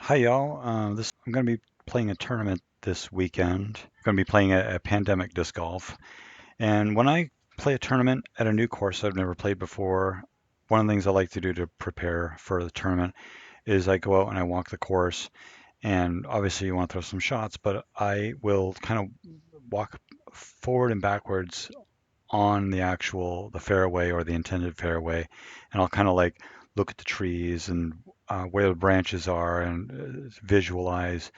Hi y'all. I'm going to be playing a tournament this weekend. I'm going to be playing a pandemic disc golf. And when I play a tournament at a new course I've never played before, one of the things I like to do to prepare for the tournament is I go out and I walk the course. And obviously you want to throw some shots, but I will kind of walk forward and backwards on the fairway or the intended fairway, and I'll kind of like look at the trees and where the branches are and visualize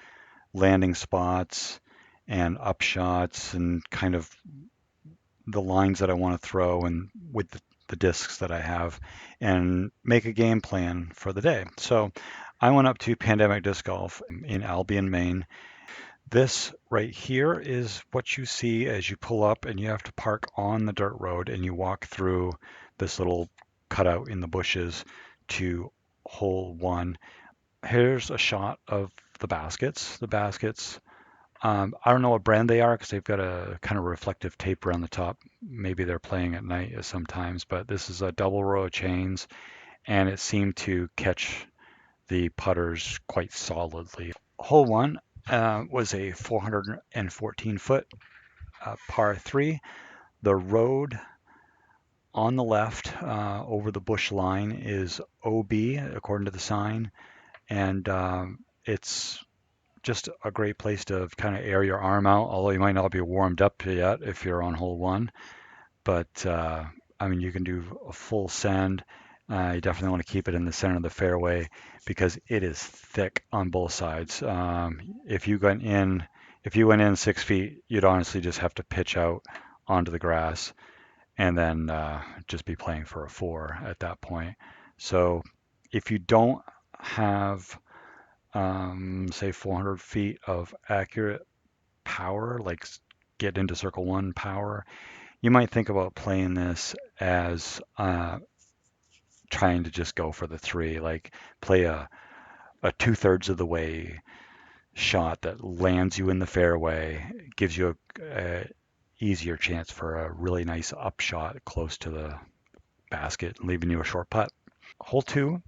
landing spots and upshots and kind of the lines that I want to throw and with the discs that I have and make a game plan for the day. So I went up to Pandemic Disc Golf in Albion, Maine. This right here is what you see as you pull up and you have to park on the dirt road and you walk through this little cutout in the bushes to hole one. Here's a shot of the baskets. I don't know what brand they are because they've got a kind of reflective tape around the top. Maybe they're playing at night sometimes, but this is a double row of chains and it seemed to catch the putters quite solidly. Hole one was a 414 foot par three. The road on the left over the bush line is OB according to the sign, and it's just a great place to kind of air your arm out. Although you might not be warmed up yet if you're on hole one, but I mean you can do a full send. You definitely want to keep it in the center of the fairway because it is thick on both sides. If you went in 6 feet, you'd honestly just have to pitch out onto the grass and then just be playing for a four at that point. So if you don't have, say, 400 feet of accurate power, like get into circle one power, you might think about playing this as trying to just go for the three, like play a two-thirds of the way shot that lands you in the fairway, gives you a easier chance for a really nice upshot close to the basket, leaving you a short putt. Hole two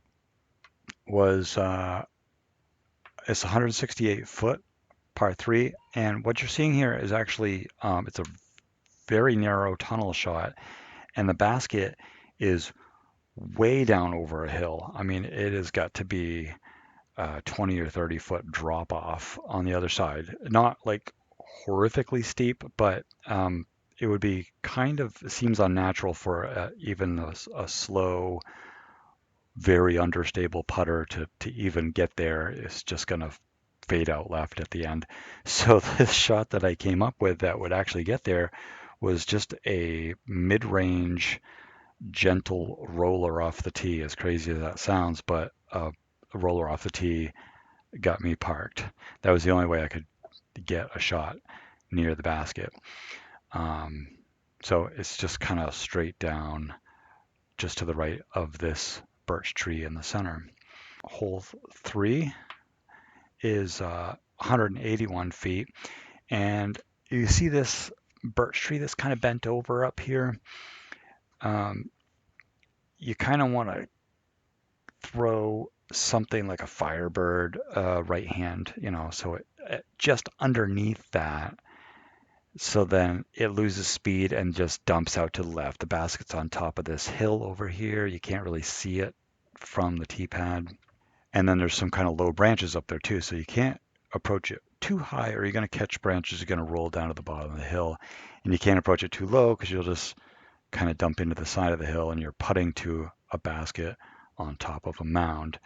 was it's 168 foot par three, and what you're seeing here is actually it's a very narrow tunnel shot, and the basket is way down over a hill. I mean, it has got to be 20 or 30 foot drop off on the other side. Not like horrifically steep, but it would be kind of it seems unnatural for even a slow, very understable putter to even get there. It's just going to fade out left at the end. So this shot that I came up with that would actually get there was just a mid-range gentle roller off the tee, as crazy as that sounds, but a roller off the tee got me parked. That was the only way I could get a shot near the basket. Um, so it's just kind of straight down, just to the right of this birch tree in the center. Hole three is 181 feet, and you see this birch tree that's kind of bent over up here. Um, you kind of want to throw something like a Firebird right hand, so it just underneath that. So then it loses speed and just dumps out to the left. The basket's on top of this hill over here. You can't really see it from the tee pad. And then there's some kind of low branches up there too. So you can't approach it too high or you're going to catch branches. You're going to roll down to the bottom of the hill. And you can't approach it too low because you'll just kind of dump into the side of the hill and you're putting to a basket on top of a mound.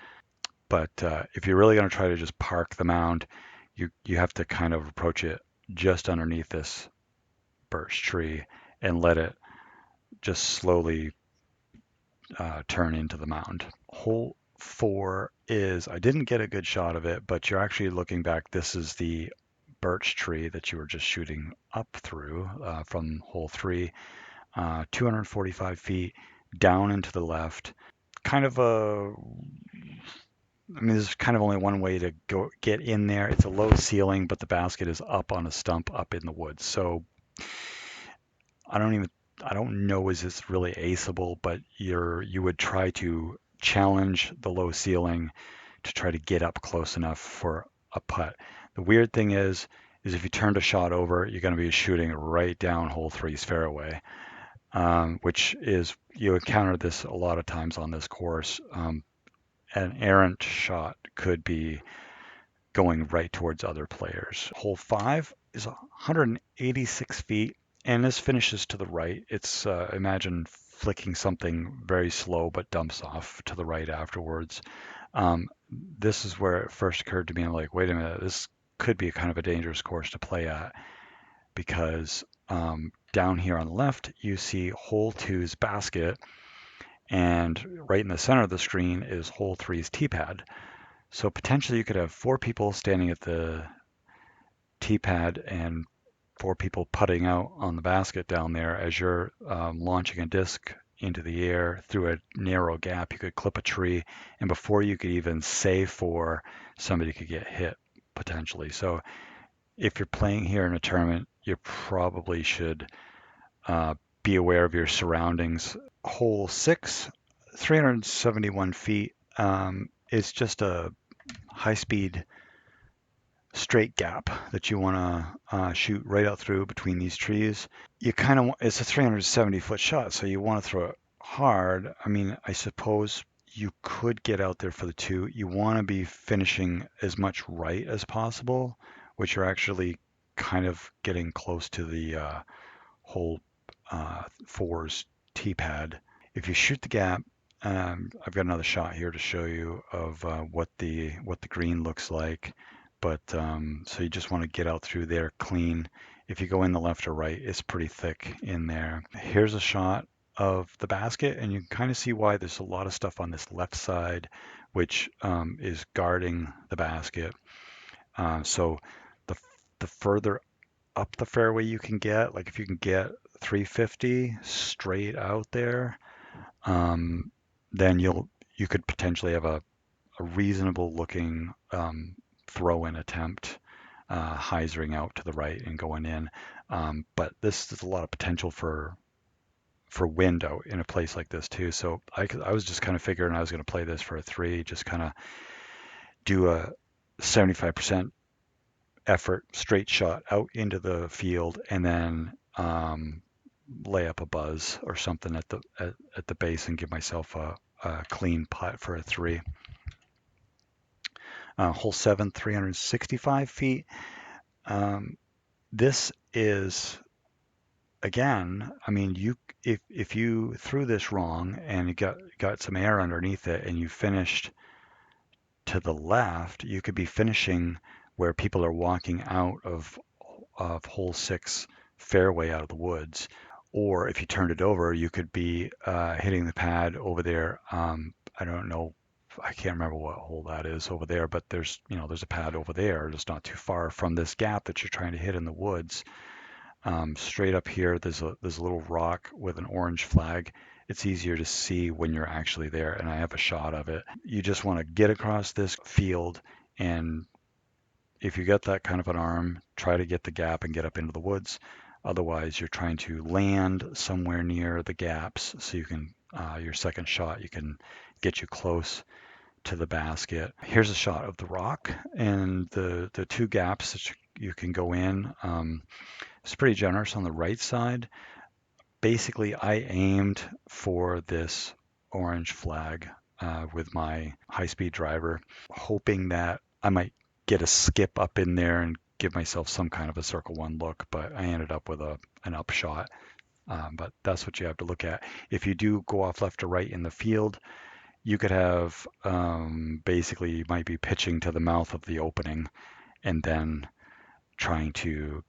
But if you're really going to try to just park the mound, you have to kind of approach it just underneath this birch tree and let it just slowly turn into the mound. Hole four is, I didn't get a good shot of it, but you're actually looking back. This is the birch tree that you were just shooting up through from hole three, 245 feet down and to the left. Kind of I mean, there's kind of only one way to go get in there. It's a low ceiling, but the basket is up on a stump up in the woods. So I don't even I don't know is this really aceable, but you would try to challenge the low ceiling to try to get up close enough for a putt. The weird thing is if you turned a shot over, you're going to be shooting right down hole three's fairway, which is, you encounter this a lot of times on this course. An errant shot could be going right towards other players. Hole 5 is 186 feet, and this finishes to the right. It's, imagine flicking something very slow but dumps off to the right afterwards. This is where it first occurred to me. I'm like, wait a minute, this could be kind of a dangerous course to play at, because down here on the left, you see hole 2's basket, and right in the center of the screen is hole 3's tee pad. So potentially you could have 4 people standing at the tee pad and 4 people putting out on the basket down there as you're launching a disc into the air through a narrow gap. You could clip a tree, and before you could even say 4, somebody could get hit potentially. So if you're playing here in a tournament, you probably should be aware of your surroundings. Hole 6, 371 feet, is just a high-speed straight gap that you want to shoot right out through between these trees. You kind of, it's a 370-foot shot, so you want to throw it hard. I mean, I suppose you could get out there for the 2. You want to be finishing as much right as possible, which you're actually kind of getting close to the hole 4's tee pad. If you shoot the gap, I've got another shot here to show you of what the green looks like. But so you just want to get out through there clean. If you go in the left or right, it's pretty thick in there. Here's a shot of the basket, and you can kind of see why there's a lot of stuff on this left side, which is guarding the basket. So the further up the fairway you can get, like if you can get 350 straight out there, then you could potentially have a reasonable looking throw-in attempt, hyzering out to the right and going in. But this is a lot of potential for wind out in a place like this too. So I was just kind of figuring I was going to play this for a 3, just kind of do a 75% effort straight shot out into the field, and then lay up a buzz or something at the base and give myself a clean putt for a 3. Hole 7, 365 feet. This is, again, I mean, if you threw this wrong and you got some air underneath it and you finished to the left, you could be finishing where people are walking out of hole 6 fairway out of the woods. Or if you turned it over, you could be hitting the pad over there. I don't know, I can't remember what hole that is over there, but there's a pad over there just not too far from this gap that you're trying to hit in the woods. Straight up here, there's a little rock with an orange flag. It's easier to see when you're actually there, and I have a shot of it. You just want to get across this field, and if you get that kind of an arm, try to get the gap and get up into the woods. Otherwise, you're trying to land somewhere near the gaps so you can, your second shot, you can get you close to the basket. Here's a shot of the rock and the 2 gaps that you can go in. It's pretty generous on the right side. Basically, I aimed for this orange flag with my high-speed driver, hoping that I might get a skip up in there and give myself some kind of a circle 1 look, but I ended up with an upshot. But that's what you have to look at. If you do go off left to right in the field, you could have basically, you might be pitching to the mouth of the opening and then trying to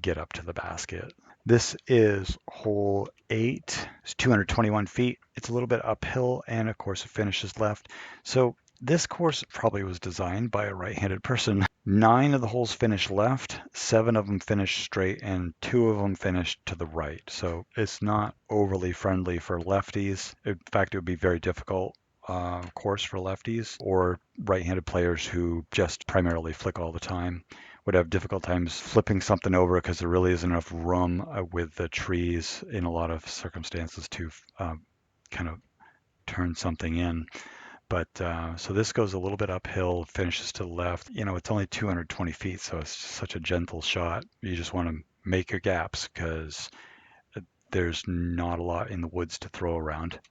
get up to the basket. This is hole 8. It's 221 feet. It's a little bit uphill, and of course it finishes left. So this course probably was designed by a right-handed person. 9 of the holes finished left, 7 of them finished straight, and 2 of them finished to the right. So it's not overly friendly for lefties. In fact, it would be very difficult course for lefties or right-handed players who just primarily flick all the time. Would have difficult times flipping something over because there really isn't enough room with the trees in a lot of circumstances to kind of turn something in. But so this goes a little bit uphill, finishes to the left. It's only 220 feet, so it's such a gentle shot. You just want to make your gaps because there's not a lot in the woods to throw around.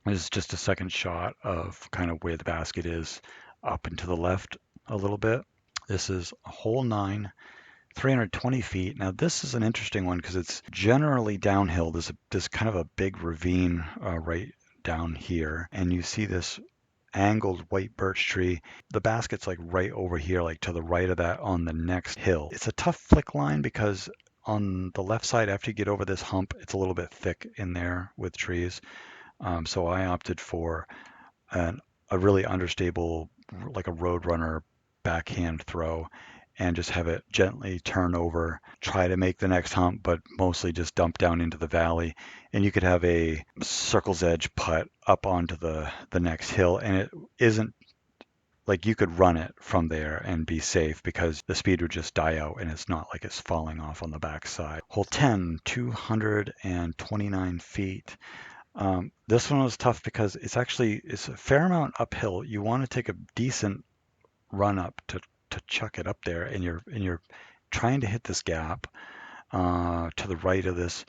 This is just a second shot of kind of where the basket is up and to the left a little bit. This is hole 9, 320 feet. Now this is an interesting one because it's generally downhill. There's kind of a big ravine right down here, and you see this angled white birch tree. The basket's like right over here, like to the right of that on the next hill. It's a tough flick line because on the left side, after you get over this hump, it's a little bit thick in there with trees. So I opted for a really understable, like a roadrunner backhand throw, and just have it gently turn over, try to make the next hump, but mostly just dump down into the valley. And you could have a circle's edge putt up onto the next hill, and it isn't like you could run it from there and be safe because the speed would just die out and it's not like it's falling off on the backside. Hole 10, 229 feet. This one was tough because it's a fair amount uphill. You want to take a decent run up to chuck it up there, and you're trying to hit this gap to the right of this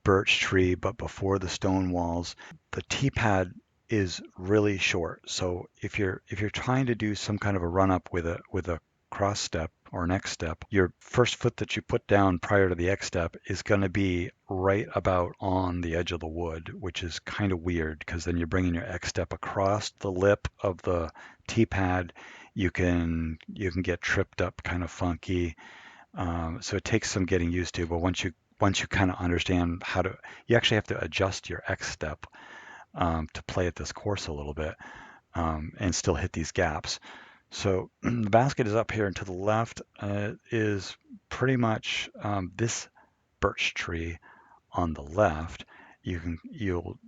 birch tree, but before the stone walls. The tee pad is really short, so if you're trying to do some kind of a run up with a cross step or an X step, your first foot that you put down prior to the X step is going to be right about on the edge of the wood, which is kind of weird because then you're bringing your X step across the lip of the tee pad. You can get tripped up kind of funky. So it takes some getting used to, but once you kind of understand you actually have to adjust your X step to play at this course a little bit and still hit these gaps. So the basket is up here, and to the left is pretty much this birch tree on the left. You'll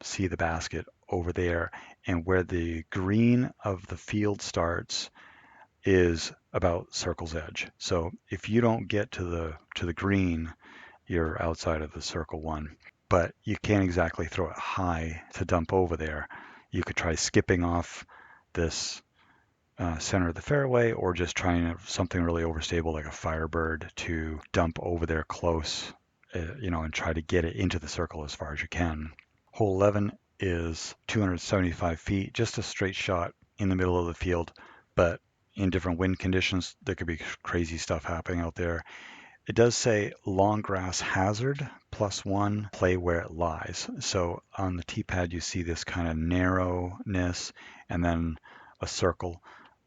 see the basket over there, and where the green of the field starts is about circle's edge. So if you don't get to the green, you're outside of the circle one. But you can't exactly throw it high to dump over there. You could try skipping off this center of the fairway, or just trying something really overstable like a Firebird to dump over there close, and try to get it into the circle as far as you can. Hole 11 is 275 feet, just a straight shot in the middle of the field, but in different wind conditions, there could be crazy stuff happening out there. It does say long grass hazard +1, play where it lies. So on the tee pad, you see this kind of narrowness and then a circle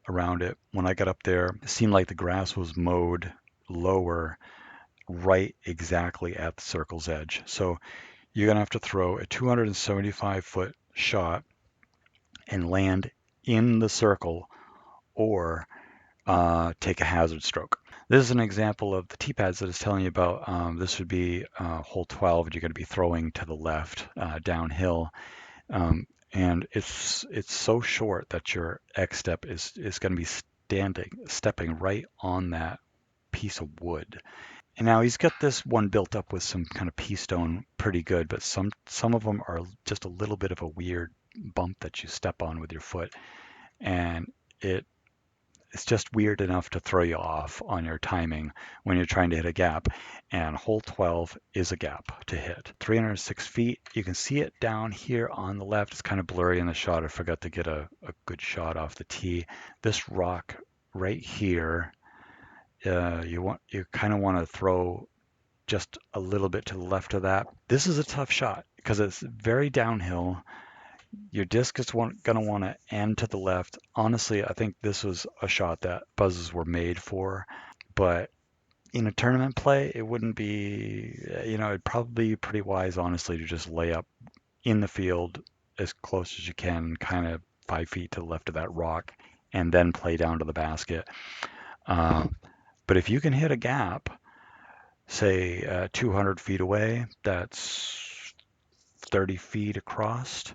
around it. When I got up there, it seemed like the grass was mowed lower, right exactly at the circle's edge. So you're going to have to throw a 275-foot shot and land in the circle, or take a hazard stroke. This is an example of the tee pads that it's telling you about. This would be hole 12, and you're going to be throwing to the left downhill. And it's so short that your X step is going to be stepping right on that piece of wood. And now he's got this one built up with some kind of pea stone pretty good, but some of them are just a little bit of a weird bump that you step on with your foot, and it's just weird enough to throw you off on your timing when you're trying to hit a gap. And hole 12 is a gap to hit. 306 feet. You can see it down here on the left. It's kind of blurry in the shot. I forgot to get a good shot off the tee. This rock right here, you kind of want to throw just a little bit to the left of that. This is a tough shot because it's very downhill. Your disc is going to want to end to the left. Honestly, I think this was a shot that buzzes were made for, but in a tournament play, it wouldn't be, it'd probably be pretty wise, honestly, to just lay up in the field as close as you can, kind of 5 feet to the left of that rock, and then play down to the basket. But if you can hit a gap, say 200 feet away, that's 30 feet across.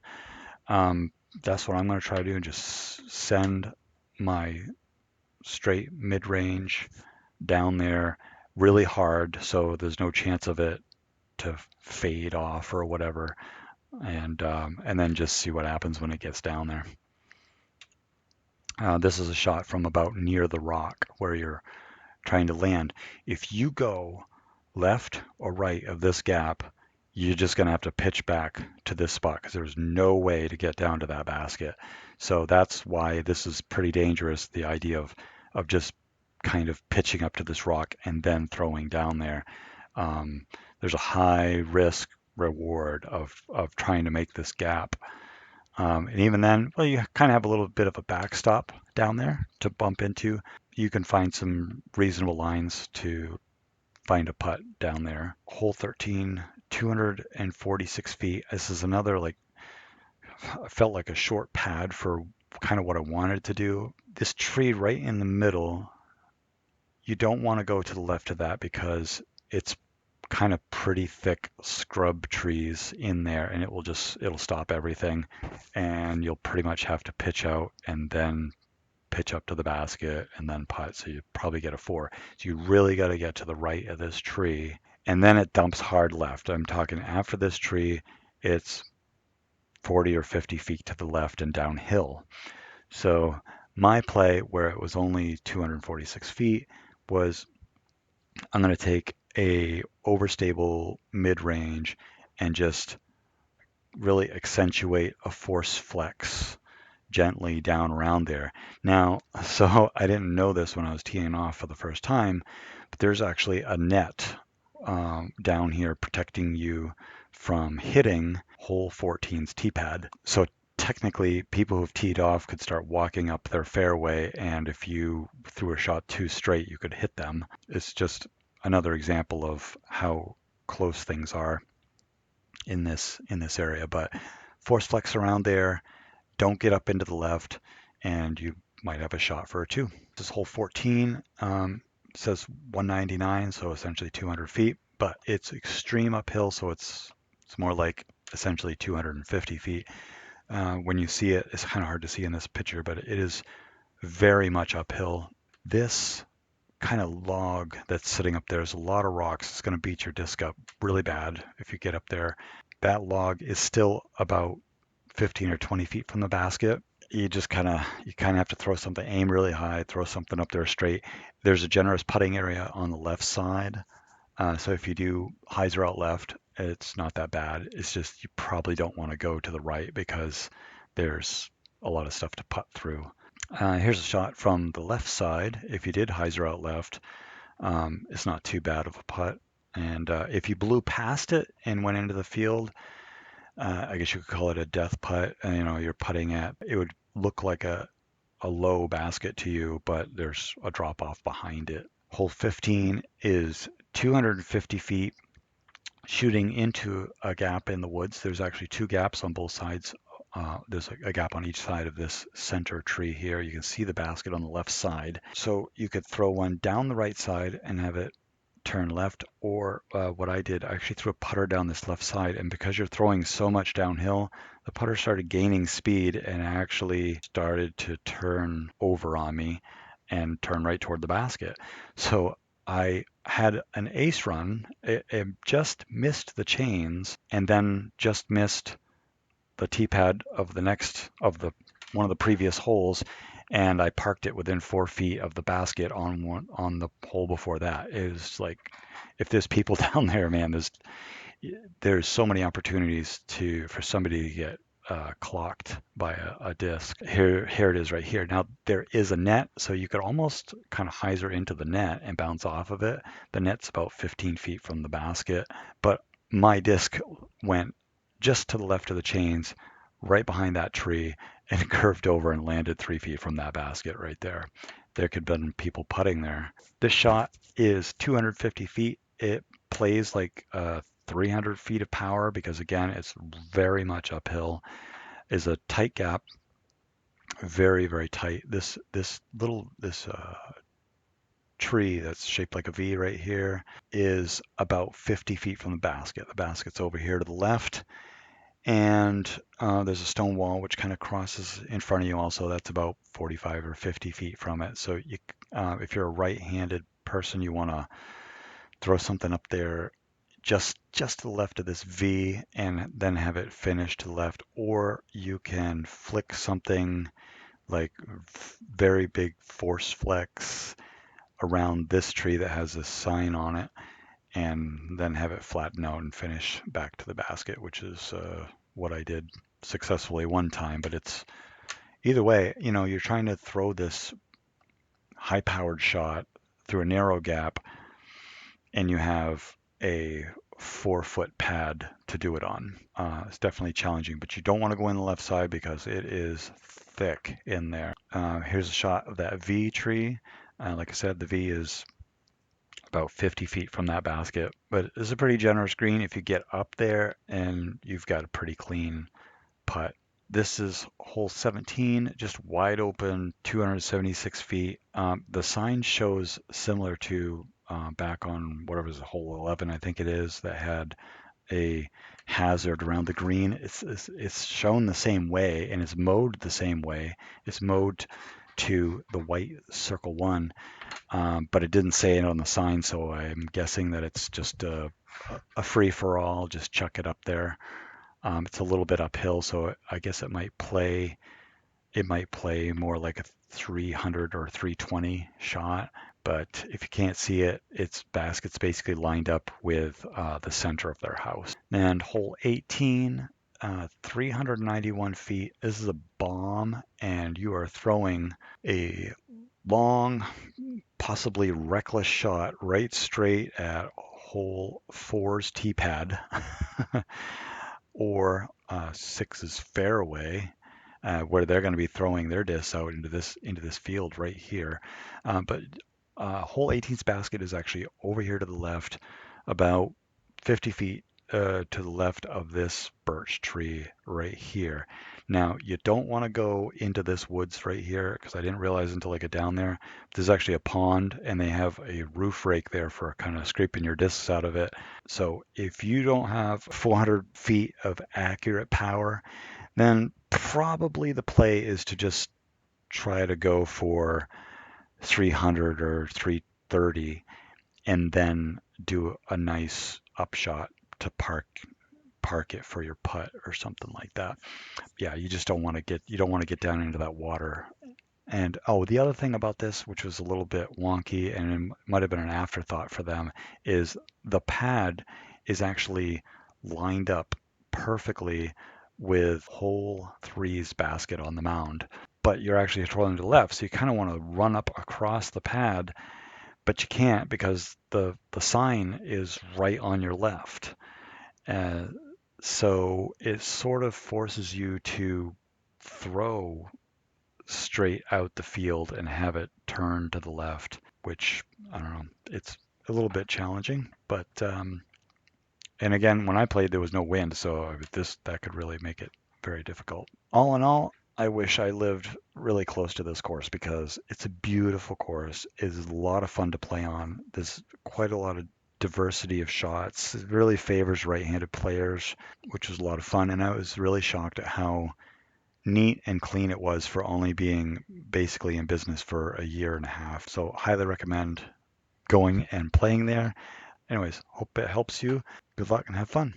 That's what I'm going to try to do, and just send my straight mid-range down there really hard so there's no chance of it to fade off or whatever. and then just see what happens when it gets down there. This is a shot from about near the rock where you're trying to land. If you go left or right of this gap, you're just going to have to pitch back to this spot because there's no way to get down to that basket. So that's why this is pretty dangerous, the idea of just kind of pitching up to this rock and then throwing down there. There's a high risk reward of trying to make this gap. And even then, well, you kind of have a little bit of a backstop down there to bump into. You can find some reasonable lines to find a putt down there. Hole 13, 246 feet. This is another, like, felt like a short pad for kind of what I wanted to do. This tree right in the middle, you don't want to go to the left of that because it's kind of pretty thick scrub trees in there, and it'll stop everything, and you'll pretty much have to pitch out and then pitch up to the basket and then putt. So you probably get a 4. So you really got to get to the right of this tree, and then it dumps hard left. I'm talking after this tree, it's 40 or 50 feet to the left and downhill. So my play, where it was only 246 feet, was I'm going to take a overstable mid-range and just really accentuate a force flex gently down around there. Now, so I didn't know this when I was teeing off for the first time, but there's actually a net down here protecting you from hitting hole 14's tee pad. So technically, people who've teed off could start walking up their fairway, and if you threw a shot too straight, you could hit them. It's just another example of how close things are in this area. But force flex around there, don't get up into the left, and you might have a shot for a 2. This hole 14 says 199, so essentially 200 feet, but it's extreme uphill, so it's more like essentially 250 feet. When you see it, it's kind of hard to see in this picture, but it is very much uphill. This kind of log that's sitting up there is a lot of rocks. It's going to beat your disc up really bad if you get up there. That log is still about 15 or 20 feet from the basket. You kind of have to throw something, aim really high, throw something up there straight. There's a generous putting area on the left side. So if you do hyzer out left, it's not that bad. It's just you probably don't want to go to the right because there's a lot of stuff to putt through. Here's a shot from the left side. If you did hyzer out left, it's not too bad of a putt. And if you blew past it and went into the field, I guess you could call it a death putt. You're putting at, it would look like a low basket to you, but there's a drop off behind it. Hole 15 is 250 feet shooting into a gap in the woods. There's actually 2 gaps on both sides. There's a gap on each side of this center tree here. You can see the basket on the left side. So you could throw one down the right side and have it turn left, or what I did, I actually threw a putter down this left side, and because you're throwing so much downhill, the putter started gaining speed and actually started to turn over on me and turn right toward the basket. So I had an ace run. It just missed the chains and then just missed the tee pad of one of the previous holes, and I parked it within 4 feet of the basket on the hole before that. It was like, if there's people down there, man, there's so many opportunities for somebody to get clocked by a disc. Here it is right here. Now there is a net, so you could almost kind of hyzer into the net and bounce off of it. The net's about 15 feet from the basket, but my disc went just to the left of the chains, right behind that tree, and curved over and landed 3 feet from that basket right there. There could have been people putting there. This shot is 250 feet. It plays like 300 feet of power because, again, it's very much uphill. Is a tight gap, very, very tight. This tree that's shaped like a V right here is about 50 feet from the basket. The basket's over here to the left, and there's a stone wall which kind of crosses in front of you also. That's about 45 or 50 feet from it. So if you're a right-handed person, you want to throw something up there just to the left of this V and then have it finish to the left, or you can flick something like very big force flex around this tree that has a sign on it, and then have it flatten out and finish back to the basket, which is what I did successfully one time. But it's either way, you're trying to throw this high powered shot through a narrow gap, and you have a 4-foot pad to do it on. It's definitely challenging, but you don't want to go in the left side because it is thick in there. Here's a shot of that V tree. Like I said, the V is about 50 feet from that basket, but it's a pretty generous green if you get up there and you've got a pretty clean putt. This is hole 17, just wide open, 276 feet. The sign shows similar to back on whatever was hole 11, I think it is, that had a hazard around the green. It's shown the same way and it's mowed the same way. It's mowed to the white circle one, but it didn't say it on the sign, so I'm guessing that it's just a free for all. Just chuck it up there. It's a little bit uphill, so I guess it might play. It might play more like a 300 or 320 shot. But if you can't see it, its basket's basically lined up with the center of their house. And hole 18, 391 feet. This is a bomb, and you are throwing a long, possibly reckless shot right straight at hole 4's tee pad. Or six's fairway, where they're going to be throwing their discs out into this field right here. But hole 18's basket is actually over here to the left, about 50 feet to the left of this birch tree right here. Now, you don't want to go into this woods right here because I didn't realize until I get down there. There's actually a pond and they have a roof rake there for kind of scraping your discs out of it. So if you don't have 400 feet of accurate power, then probably the play is to just try to go for 300 or 330 and then do a nice upshot to park it for your putt or something like that. Yeah, you just don't want to get down into that water. And oh, the other thing about this, which was a little bit wonky and it might have been an afterthought for them, is the pad is actually lined up perfectly with hole 3's basket on the mound. But you're actually throwing to the left, so you kind of want to run up across the pad, but you can't because the sign is right on your left. Uh, so it sort of forces you to throw straight out the field and have it turn to the left, which I don't know, it's a little bit challenging, but and again, when I played, there was no wind, so that could really make it very difficult. All in all, I wish I lived really close to this course because it's a beautiful course. It's a lot of fun to play on. There's quite a lot of diversity of shots. It really favors right-handed players, which was a lot of fun. And I was really shocked at how neat and clean it was for only being basically in business for a year and a half. So highly recommend going and playing there. Anyways, hope it helps you. Good luck and have fun.